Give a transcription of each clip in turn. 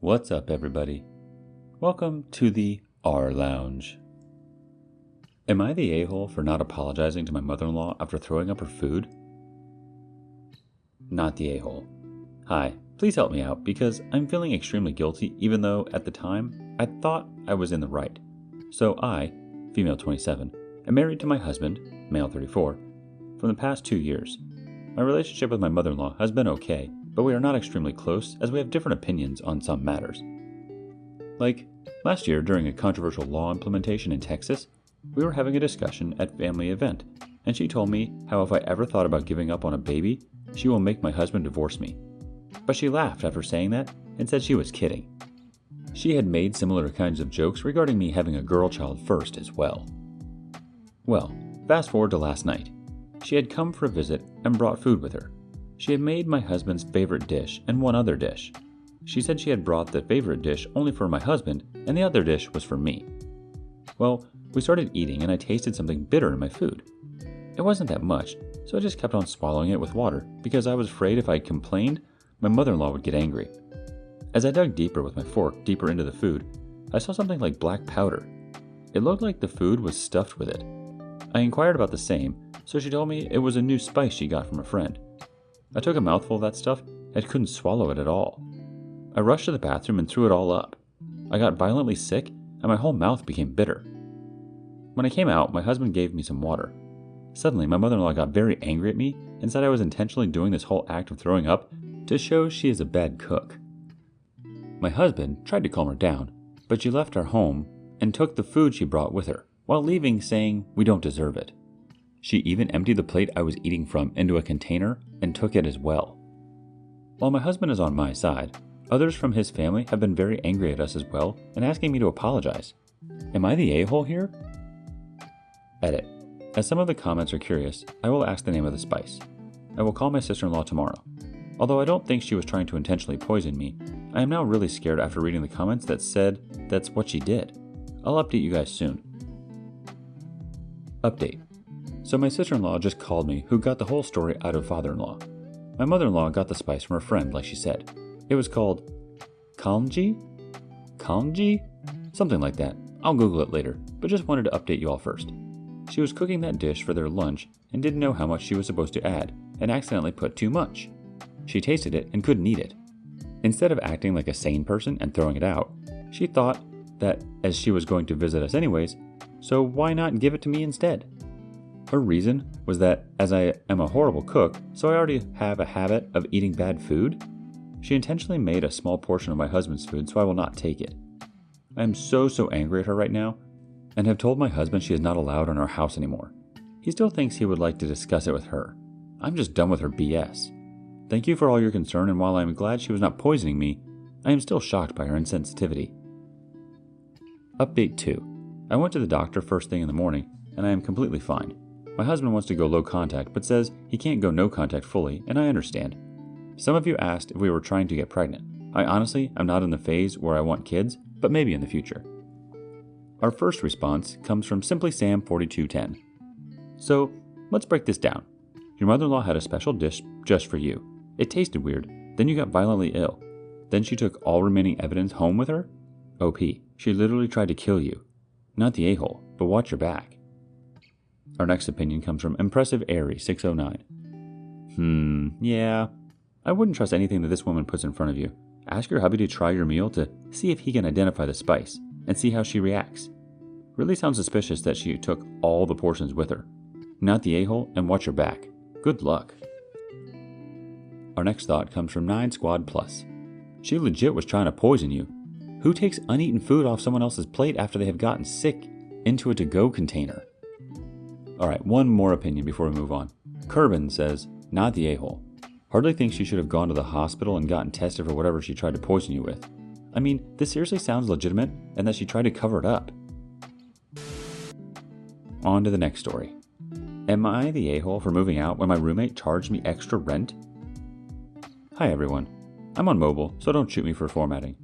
What's up, everybody? Welcome to the R Lounge. Am I the a-hole for not apologizing to my mother-in-law after throwing up her food? Not the a-hole. Hi, please help me out because I'm feeling extremely guilty even though at the time I thought I was in the right. So I, female 27, am married to my husband, male 34, from the past 2 years. My relationship with my mother-in-law has been okay, but we are not extremely close as we have different opinions on some matters. Like, last year during a controversial law implementation in Texas, we were having a discussion at a family event, and she told me how if I ever thought about giving up on a baby, she will make my husband divorce me. But she laughed after saying that and said she was kidding. She had made similar kinds of jokes regarding me having a girl child first as well. Well, fast forward to last night. She had come for a visit and brought food with her. She had made my husband's favorite dish and one other dish. She said she had brought the favorite dish only for my husband and the other dish was for me. Well, we started eating and I tasted something bitter in my food. It wasn't that much, so I just kept on swallowing it with water because I was afraid if I complained, my mother-in-law would get angry. As I dug deeper with my fork deeper into the food, I saw something like black powder. It looked like the food was stuffed with it. I inquired about the same, so she told me it was a new spice she got from a friend. I took a mouthful of that stuff and couldn't swallow it at all. I rushed to the bathroom and threw it all up. I got violently sick and my whole mouth became bitter. When I came out, my husband gave me some water. Suddenly, my mother-in-law got very angry at me and said I was intentionally doing this whole act of throwing up to show she is a bad cook. My husband tried to calm her down, but she left our home and took the food she brought with her, while leaving saying we don't deserve it. She even emptied the plate I was eating from into a container and took it as well. While my husband is on my side, others from his family have been very angry at us as well and asking me to apologize. Am I the a-hole here? Edit. As some of the comments are curious, I will ask the name of the spice. I will call my sister-in-law tomorrow. Although I don't think she was trying to intentionally poison me, I am now really scared after reading the comments that said that's what she did. I'll update you guys soon. Update. So my sister-in-law just called me who got the whole story out of father-in-law. My mother-in-law got the spice from her friend like she said. It was called Kalmji? Something like that. I'll Google it later, but just wanted to update you all first. She was cooking that dish for their lunch and didn't know how much she was supposed to add and accidentally put too much. She tasted it and couldn't eat it. Instead of acting like a sane person and throwing it out, she thought that as she was going to visit us anyways, so why not give it to me instead? Her reason was that as I am a horrible cook, so I already have a habit of eating bad food. She intentionally made a small portion of my husband's food so I will not take it. I am so angry at her right now and have told my husband she is not allowed in our house anymore. He still thinks he would like to discuss it with her. I'm just done with her BS. Thank you for all your concern, and while I am glad she was not poisoning me, I am still shocked by her insensitivity. Update 2. I went to the doctor first thing in the morning and I am completely fine. My husband wants to go low contact, but says he can't go no contact fully, and I understand. Some of you asked if we were trying to get pregnant. I honestly am not in the phase where I want kids, but maybe in the future. Our first response comes from Simply Sam 4210. So, let's break this down. Your mother-in-law had a special dish just for you. It tasted weird, then you got violently ill. Then she took all remaining evidence home with her? OP, she literally tried to kill you. Not the a-hole, but watch your back. Our next opinion comes from Impressive Airy 609. Yeah. I wouldn't trust anything that this woman puts in front of you. Ask your hubby to try your meal to see if he can identify the spice, and see how she reacts. Really sounds suspicious that she took all the portions with her. Not the a-hole, and watch your back. Good luck. Our next thought comes from 9 Squad Plus. She legit was trying to poison you. Who takes uneaten food off someone else's plate after they have gotten sick into a to-go container? Alright, one more opinion before we move on. Kerbin says, not the a-hole. Hardly thinks she should have gone to the hospital and gotten tested for whatever she tried to poison you with. I mean, this seriously sounds legitimate, and that she tried to cover it up. On to the next story. Am I the a-hole for moving out when my roommate charged me extra rent? Hi everyone. I'm on mobile, so don't shoot me for formatting.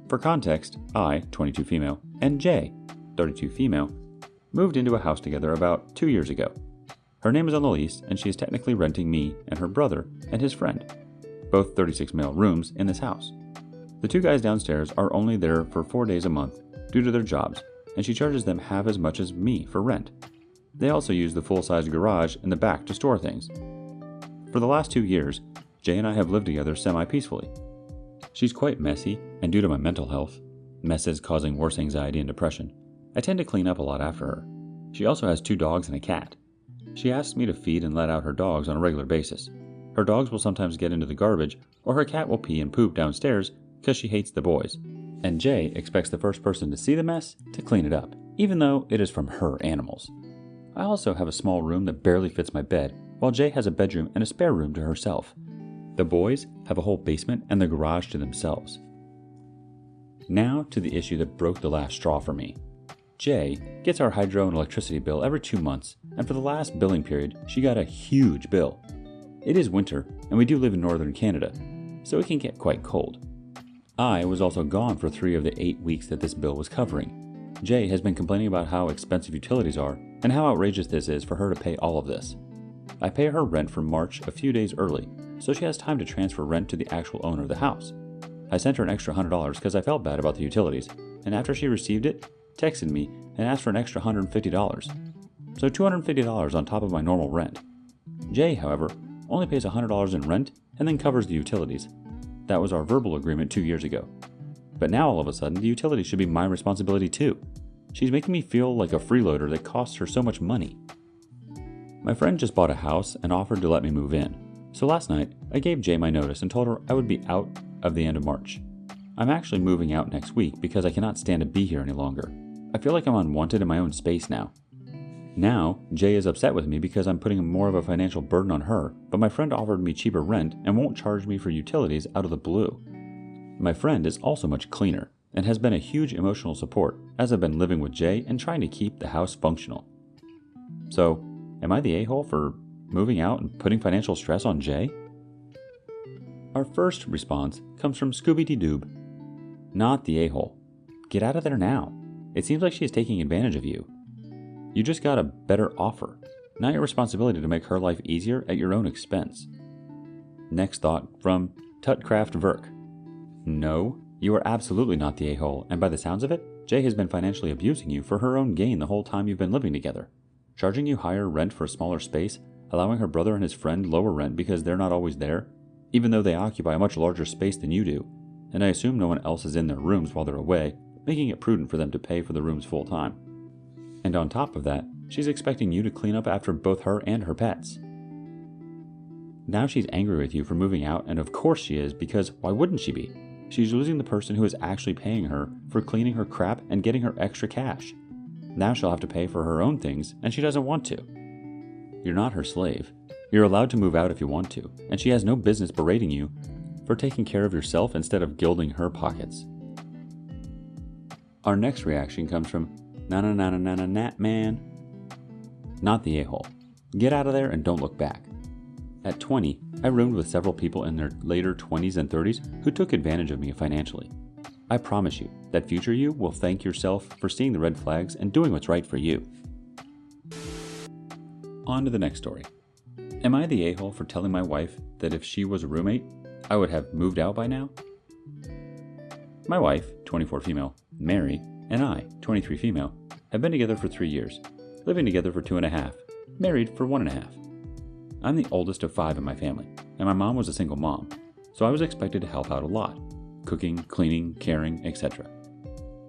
For context, I, 22 female, and Jay, 32 female, moved into a house together about 2 years ago. Her name is on the lease, and she is technically renting me and her brother and his friend, both 36 male rooms in this house. The two guys downstairs are only there for 4 days a month due to their jobs, and she charges them half as much as me for rent. They also use the full-size garage in the back to store things. For the last 2 years, Jay and I have lived together semi-peacefully. She's quite messy, and due to my mental health, messes causing worse anxiety and depression, I tend to clean up a lot after her. She also has 2 dogs and a cat. She asks me to feed and let out her dogs on a regular basis. Her dogs will sometimes get into the garbage, or her cat will pee and poop downstairs because she hates the boys. And Jay expects the first person to see the mess to clean it up, even though it is from her animals. I also have a small room that barely fits my bed, while Jay has a bedroom and a spare room to herself. The boys have a whole basement and the garage to themselves. Now to the issue that broke the last straw for me. Jay gets our hydro and electricity bill every 2 months, and for the last billing period, she got a huge bill. It is winter, and we do live in northern Canada, so it can get quite cold. I was also gone for 3 of the 8 weeks that this bill was covering. Jay has been complaining about how expensive utilities are, and how outrageous this is for her to pay all of this. I pay her rent for March a few days early, so she has time to transfer rent to the actual owner of the house. I sent her an extra $100 because I felt bad about the utilities, and after she received it, texted me and asked for an extra $150. So $250 on top of my normal rent. Jay, however, only pays $100 in rent and then covers the utilities. That was our verbal agreement 2 years ago. But now all of a sudden, the utilities should be my responsibility too. She's making me feel like a freeloader that costs her so much money. My friend just bought a house and offered to let me move in. So last night, I gave Jay my notice and told her I would be out of the end of March. I'm actually moving out next week because I cannot stand to be here any longer. I feel like I'm unwanted in my own space now. Now, Jay is upset with me because I'm putting more of a financial burden on her, but my friend offered me cheaper rent and won't charge me for utilities out of the blue. My friend is also much cleaner and has been a huge emotional support as I've been living with Jay and trying to keep the house functional. So, am I the a-hole for moving out and putting financial stress on Jay? Our first response comes from Scooby-Doo-Doob. Not the a-hole. Get out of there now. It seems like she is taking advantage of you. You just got a better offer. Not your responsibility to make her life easier at your own expense. Next thought from Tutcraft Verk. No, you are absolutely not the a-hole, and by the sounds of it, Jay has been financially abusing you for her own gain the whole time you've been living together. Charging you higher rent for a smaller space, allowing her brother and his friend lower rent because they're not always there, even though they occupy a much larger space than you do, and I assume no one else is in their rooms while they're away, making it prudent for them to pay for the rooms full time. And on top of that, she's expecting you to clean up after both her and her pets. Now she's angry with you for moving out, and of course she is, because why wouldn't she be? She's losing the person who is actually paying her for cleaning her crap and getting her extra cash. Now she'll have to pay for her own things, and she doesn't want to. You're not her slave. You're allowed to move out if you want to, and she has no business berating you for taking care of yourself instead of gilding her pockets. Our next reaction comes from Nat man. Not the a-hole. Get out of there and don't look back. At 20, I roomed with several people in their later 20s and 30s who took advantage of me financially. I promise you that future you will thank yourself for seeing the red flags and doing what's right for you. On to the next story. Am I the a-hole for telling my wife that if she was a roommate, I would have moved out by now? My wife, 24 female, Mary, and I, 23 female, have been together for 3 years, living together for 2.5, married for 1.5. I'm the oldest of 5 in my family, and my mom was a single mom, so I was expected to help out a lot, cooking, cleaning, caring, etc.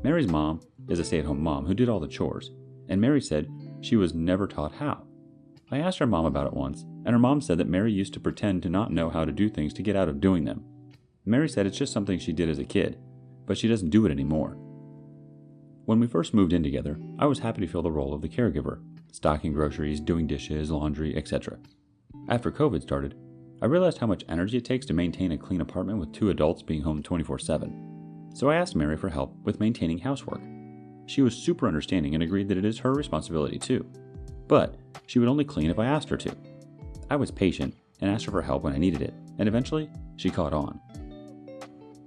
Mary's mom is a stay-at-home mom who did all the chores, and Mary said she was never taught how. I asked her mom about it once, and her mom said that Mary used to pretend to not know how to do things to get out of doing them. Mary said it's just something she did as a kid, but she doesn't do it anymore. When we first moved in together, I was happy to fill the role of the caregiver, stocking groceries, doing dishes, laundry, etc. After COVID started, I realized how much energy it takes to maintain a clean apartment with 2 adults being home 24/7. So I asked Mary for help with maintaining housework. She was super understanding and agreed that it is her responsibility too, but she would only clean if I asked her to. I was patient and asked her for help when I needed it, and eventually she caught on.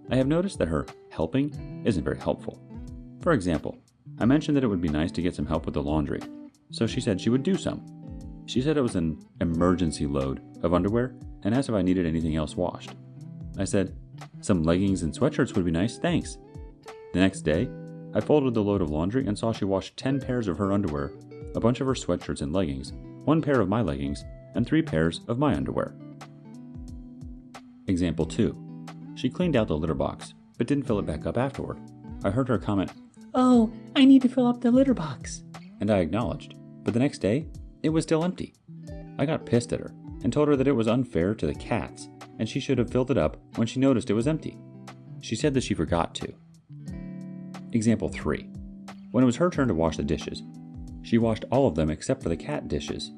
I have noticed that her helping isn't very helpful. For example, I mentioned that it would be nice to get some help with the laundry, so she said she would do some. She said it was an emergency load of underwear and asked if I needed anything else washed. I said, Some leggings and sweatshirts would be nice, thanks. The next day, I folded the load of laundry and saw she washed 10 pairs of her underwear, a bunch of her sweatshirts and leggings, 1 pair of my leggings, and 3 pairs of my underwear. Example 2. She cleaned out the litter box, but didn't fill it back up afterward. I heard her comment, "Oh, I need to fill up the litter box," and I acknowledged, but the next day, it was still empty. I got pissed at her and told her that it was unfair to the cats and she should have filled it up when she noticed it was empty. She said that she forgot to. Example 3. When it was her turn to wash the dishes, she washed all of them except for the cat dishes.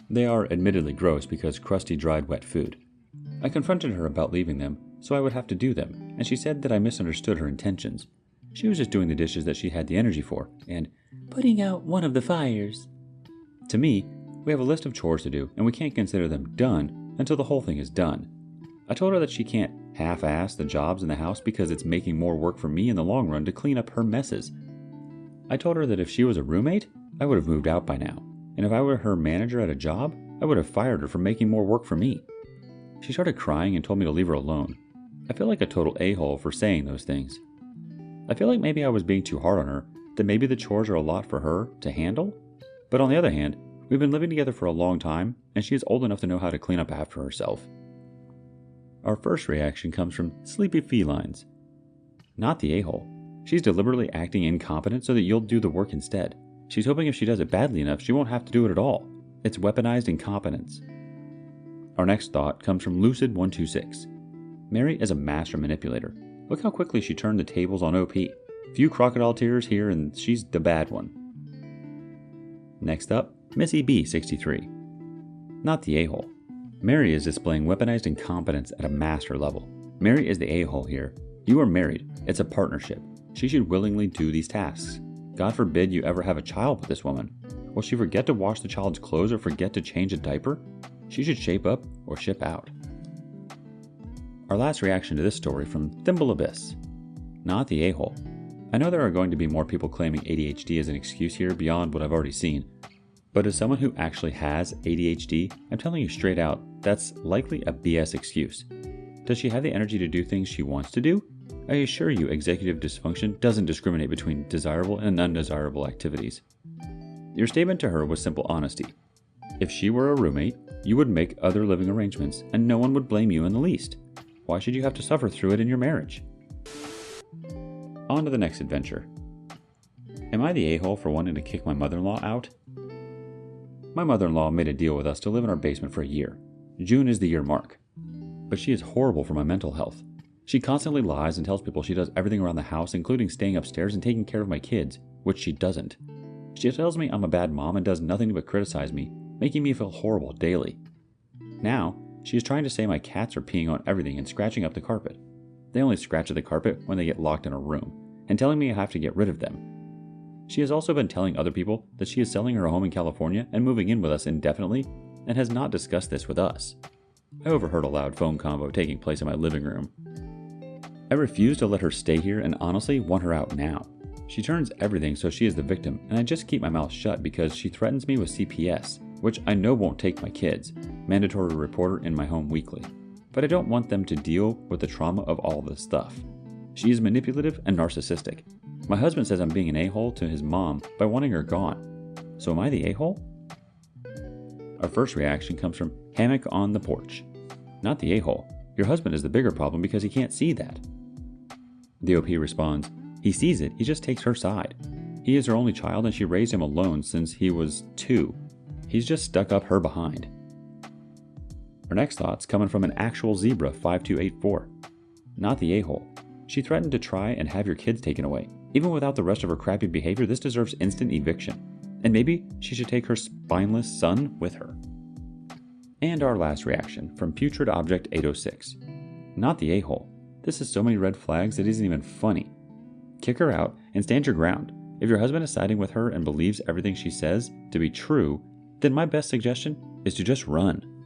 They are admittedly gross because crusty, dried, wet food. I confronted her about leaving them so I would have to do them, and she said that I misunderstood her intentions. She was just doing the dishes that she had the energy for, and putting out one of the fires. To me, we have a list of chores to do, and we can't consider them done until the whole thing is done. I told her that she can't half-ass the jobs in the house because it's making more work for me in the long run to clean up her messes. I told her that if she was a roommate, I would have moved out by now, and if I were her manager at a job, I would have fired her for making more work for me. She started crying and told me to leave her alone. I feel like a total a-hole for saying those things. I feel like maybe I was being too hard on her, that maybe the chores are a lot for her to handle. But on the other hand, we've been living together for a long time, and she is old enough to know how to clean up after herself. Our first reaction comes from Sleepy Felines. Not the a-hole. She's deliberately acting incompetent so that you'll do the work instead. She's hoping if she does it badly enough, she won't have to do it at all. It's weaponized incompetence. Our next thought comes from Lucid126. Mary is a master manipulator. Look how quickly she turned the tables on OP. Few crocodile tears here and she's the bad one. Next up, Missy B63. Not the a-hole. Mary is displaying weaponized incompetence at a master level. Mary is the a-hole here. You are married. It's a partnership. She should willingly do these tasks. God forbid you ever have a child with this woman. Will she forget to wash the child's clothes or forget to change a diaper? She should shape up or ship out. Our last reaction to this story from Thimble Abyss. Not the a-hole. I know there are going to be more people claiming ADHD as an excuse here beyond what I've already seen. But as someone who actually has ADHD, I'm telling you straight out, that's likely a BS excuse. Does she have the energy to do things she wants to do? I assure you executive dysfunction doesn't discriminate between desirable and undesirable activities. Your statement to her was simple honesty. If she were a roommate, you would make other living arrangements and no one would blame you in the least. Why should you have to suffer through it in your marriage? On to the next adventure. Am I the a-hole for wanting to kick my mother-in-law out? My mother-in-law made a deal with us to live in our basement for a year. June is the year mark. But she is horrible for my mental health. She constantly lies and tells people she does everything around the house, including staying upstairs and taking care of my kids, which she doesn't. She tells me I'm a bad mom and does nothing but criticize me, making me feel horrible daily. Now, she is trying to say my cats are peeing on everything and scratching up the carpet. They only scratch at the carpet when they get locked in a room, and telling me I have to get rid of them. She has also been telling other people that she is selling her home in California and moving in with us indefinitely, and has not discussed this with us. I overheard a loud phone convo taking place in my living room. I refuse to let her stay here and honestly want her out now. She turns everything so she is the victim, and I just keep my mouth shut because she threatens me with CPS, which I know won't take my kids, mandatory reporter in my home weekly. But I don't want them to deal with the trauma of all this stuff. She is manipulative and narcissistic. My husband says I'm being an a-hole to his mom by wanting her gone. So am I the a-hole? Our first reaction comes from Hammock on the Porch. Not the a-hole. Your husband is the bigger problem because he can't see that. The OP responds, he sees it, he just takes her side. He is her only child and she raised him alone since he was 2. He's just stuck up her behind. Our next thought's coming from an actual zebra 5284. Not the a-hole. She threatened to try and have your kids taken away. Even without the rest of her crappy behavior, this deserves instant eviction. And maybe she should take her spineless son with her. And our last reaction from Putrid Object 806. Not the a-hole. This is so many red flags it isn't even funny. Kick her out and stand your ground. If your husband is siding with her and believes everything she says to be true, then my best suggestion is to just run.